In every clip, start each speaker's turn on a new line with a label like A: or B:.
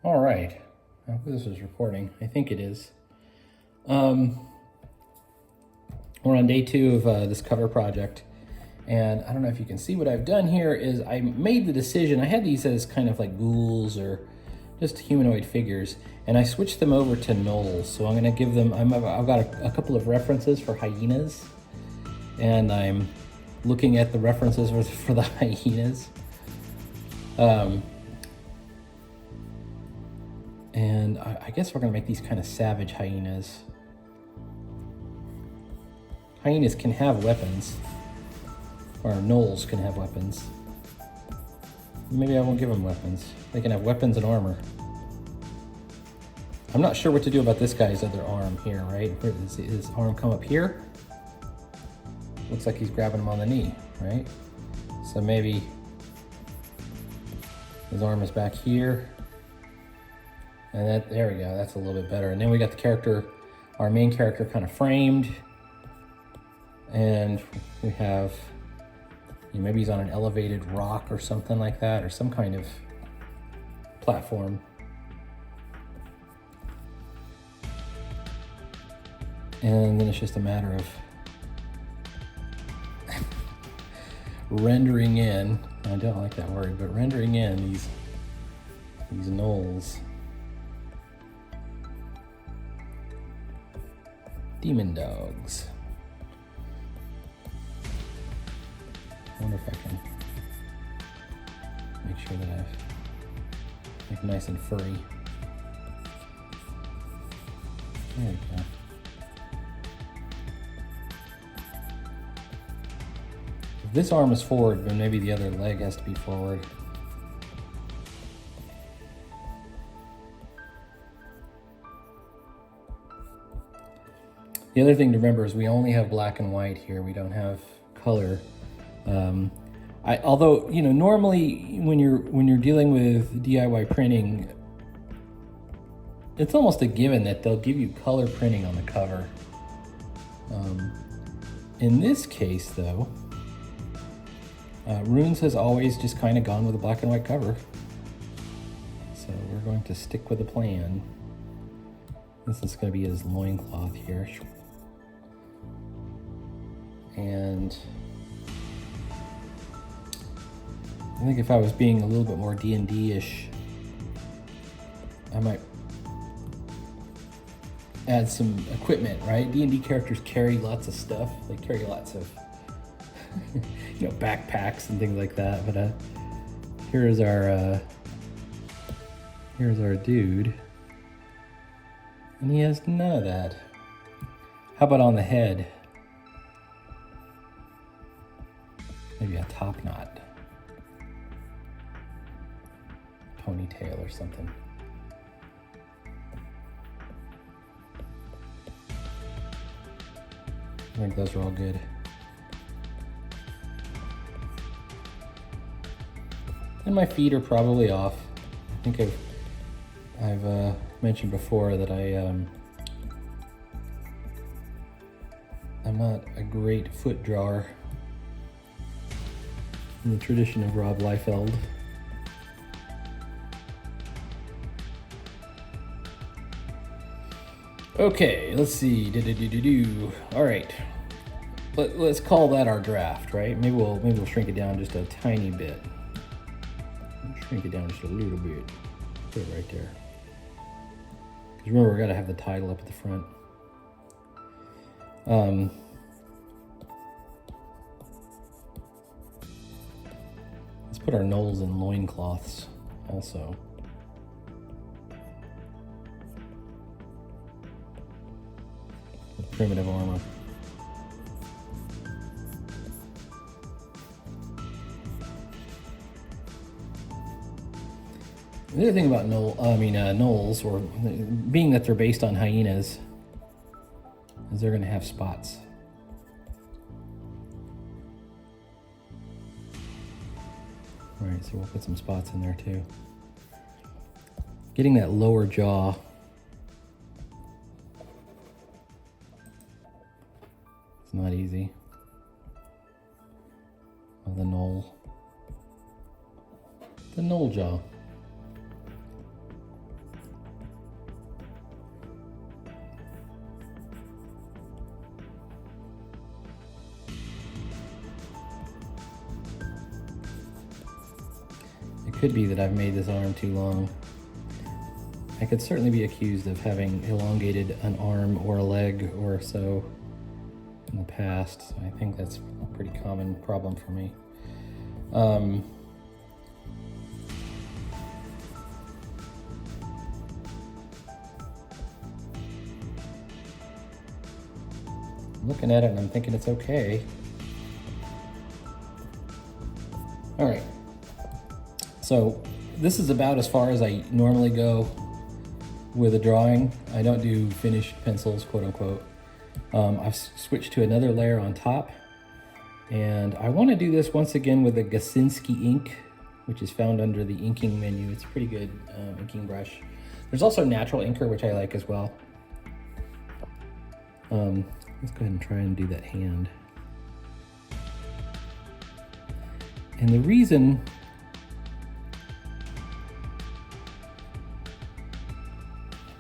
A: All right, I hope this is recording. I think it is. We're on day 2 of this cover project, and I don't know if you can see what I've done here is I made the decision. I had these as kind of like ghouls or just humanoid figures, and I switched them over to gnolls. So I'm going to give them, I've got a couple of references for hyenas, and I'm looking at the references for the hyenas. And I guess we're gonna make these kind of savage hyenas. Hyenas can have weapons, or gnolls can have weapons. Maybe I won't give them weapons. They can have weapons and armor. I'm not sure what to do about this guy's other arm here, right? Where does his arm come up here? Looks like he's grabbing him on the knee, right? So maybe his arm is back here. And there we go, that's a little bit better. And then we got the character, our main character kind of framed. And we have, maybe he's on an elevated rock or something like that, or some kind of platform. And then it's just a matter of rendering in, I don't like that word, but rendering in these gnolls. Demon dogs. I wonder if I can make sure that I've make it nice and furry. There we go. If this arm is forward, then maybe the other leg has to be forward. The other thing to remember is we only have black and white here. We don't have color. Although normally when you're dealing with DIY printing, it's almost a given that they'll give you color printing on the cover. In this case, though, Runes has always just kind of gone with a black and white cover. So we're going to stick with the plan. This is going to be his loincloth here. And I think if I was being a little bit more D&D-ish, I might add some equipment, right? D&D characters carry lots of stuff. They carry lots of backpacks and things like that. But here's our dude, and he has none of that. How about on the head? Maybe a top knot, ponytail or something. I think those are all good. And my feet are probably off. I think I've mentioned before that I'm not a great foot drawer in the tradition of Rob Liefeld. Okay, let's see. All right, let's call that our draft, right? Maybe we'll shrink it down just a tiny bit. Shrink it down just a little bit. Put it right there. Because remember, we gotta have the title up at the front. Let's put our gnolls in loincloths also. With primitive armor. The other thing about gnolls, or being that they're based on hyenas, is they're going to have spots. All right, so we'll put some spots in there too. Getting that lower jaw. It's not easy. Oh, the gnoll jaw. could be that I've made this arm too long. I could certainly be accused of having elongated an arm or a leg or so in the past. I think that's a pretty common problem for me. Looking at it and I'm thinking it's okay. All right, so this is about as far as I normally go with a drawing. I don't do finished pencils, quote unquote. I've switched to another layer on top, and I want to do this once again with a Gasinski ink, which is found under the inking menu. It's a pretty good inking brush. There's also natural inker, which I like as well. Let's go ahead and try and do that hand. And the reason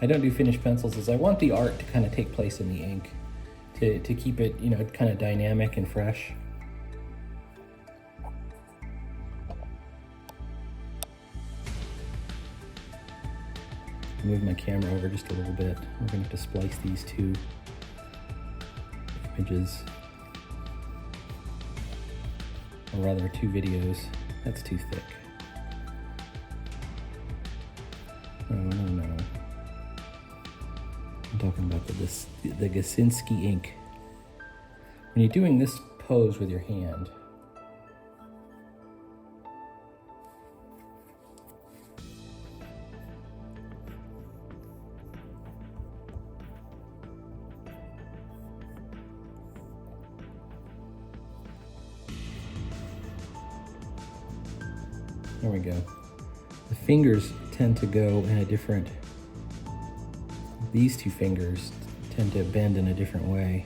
A: I don't do finished pencils is I want the art to kind of take place in the ink, to keep it, you know, kind of dynamic and fresh. Move my camera over just a little bit. We're gonna have to splice these two images, or rather two videos. That's too thick. No. I'm talking about the Gasinski ink. When you're doing this pose with your hand, there we go. The fingers tend to go in a different, these two fingers tend to bend in a different way.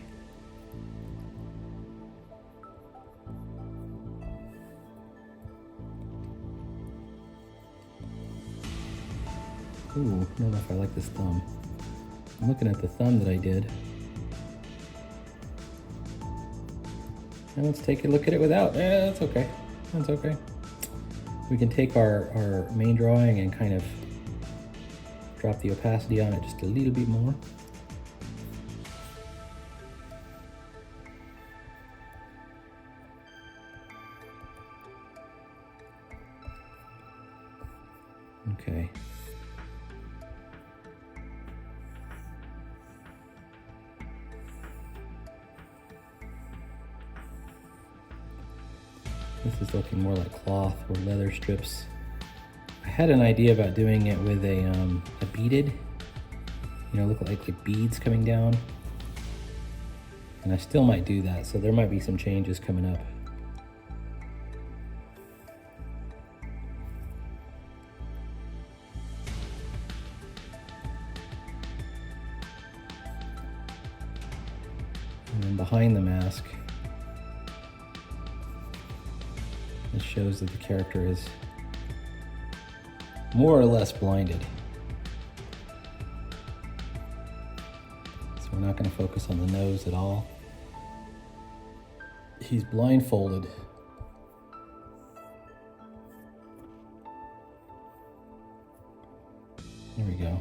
A: Ooh, I don't know if I like this thumb. I'm looking at the thumb that I did. And let's take a look at it without. That's okay. That's okay. We can take our main drawing and kind of drop the opacity on it just a little bit more. Okay. This is looking more like cloth or leather strips. I had an idea about doing it with a beaded, you know, look like beads coming down. And I still might do that, so there might be some changes coming up. And then behind the mask, it shows that the character is more or less blinded. So we're not going to focus on the nose at all. He's blindfolded. There we go.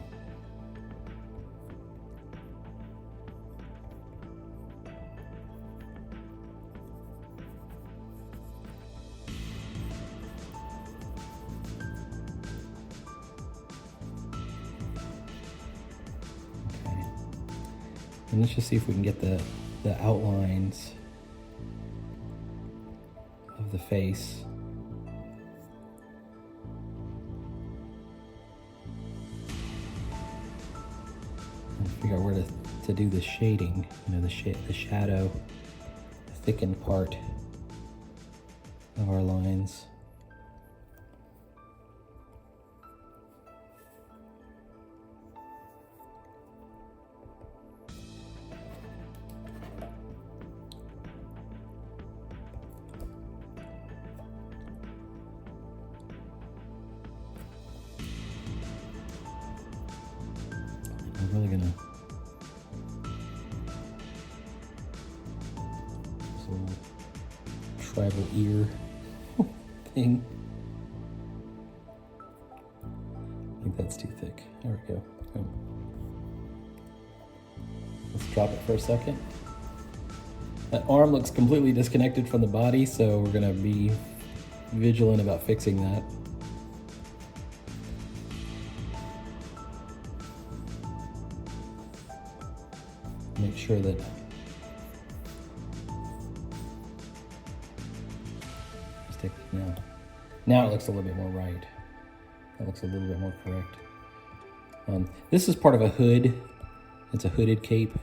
A: And let's just see if we can get the outlines of the face. And figure out where to do the shading, you know, the shadow, the thickened part of our lines. I'm really gonna this little tribal ear thing. think that's too thick. There we go. Let's drop it for a second. That arm looks completely disconnected from the body, so we're gonna be vigilant about fixing that. Make sure that now it looks a little bit more right. That looks a little bit more correct. This is part of a hood. It's a hooded cape.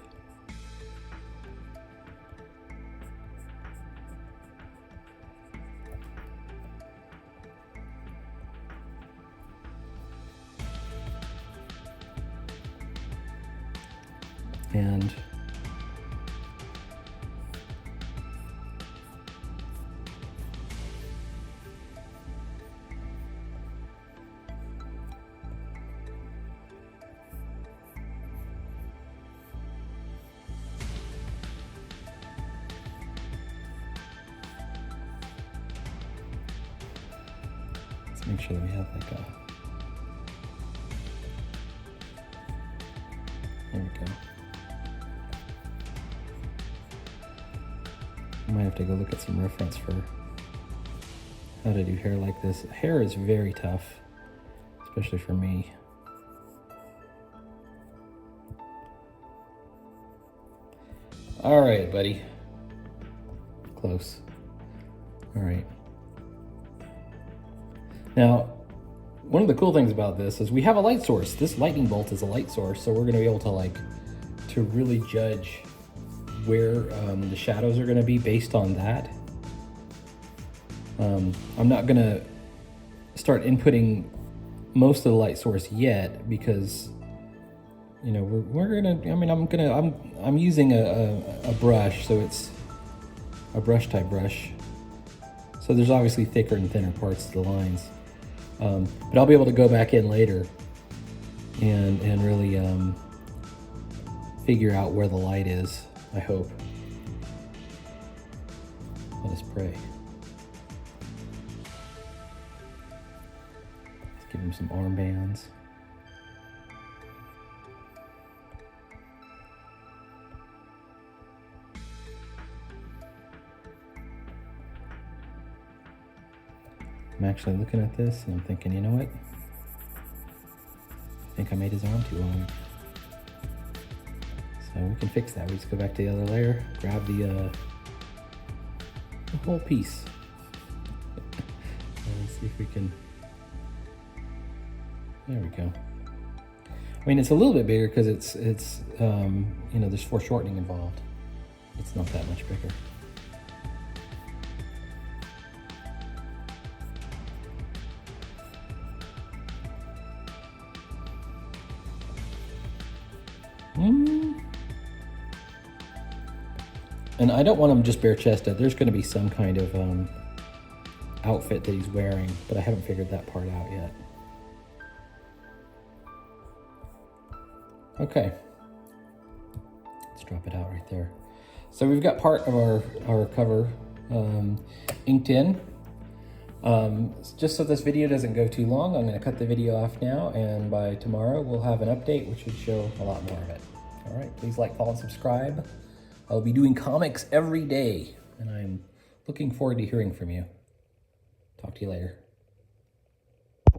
A: And let's make sure that we have like a, there we go. I might have to go look at some reference for how to do hair like this. Hair is very tough, especially for me. All right, buddy. Close. All right. Now, one of the cool things about this is we have a light source. This lightning bolt is a light source, so we're gonna be able to really judge where the shadows are gonna be based on that. I'm not gonna start inputting most of the light source yet because, you know, we're gonna, I mean, I'm using a brush, so it's a brush type brush. So there's obviously thicker and thinner parts of the lines. But I'll be able to go back in later and really figure out where the light is, I hope. Let us pray. Let's give him some armbands. I'm actually looking at this and I'm thinking, you know what? I think I made his arm too long. So we can fix that. We just go back to the other layer, grab the whole piece. Let's see if we can, there we go. I mean, it's a little bit bigger because it's you know, there's foreshortening involved. It's not that much bigger. And I don't want him just bare chested. There's going to be some kind of outfit that he's wearing, but I haven't figured that part out yet. Okay, let's drop it out right there. So we've got part of our cover inked in. Just so this video doesn't go too long, I'm going to cut the video off now, and by tomorrow we'll have an update which should show a lot more of it. All right, please like, follow, and subscribe. I'll be doing comics every day, and I'm looking forward to hearing from you. Talk to you later.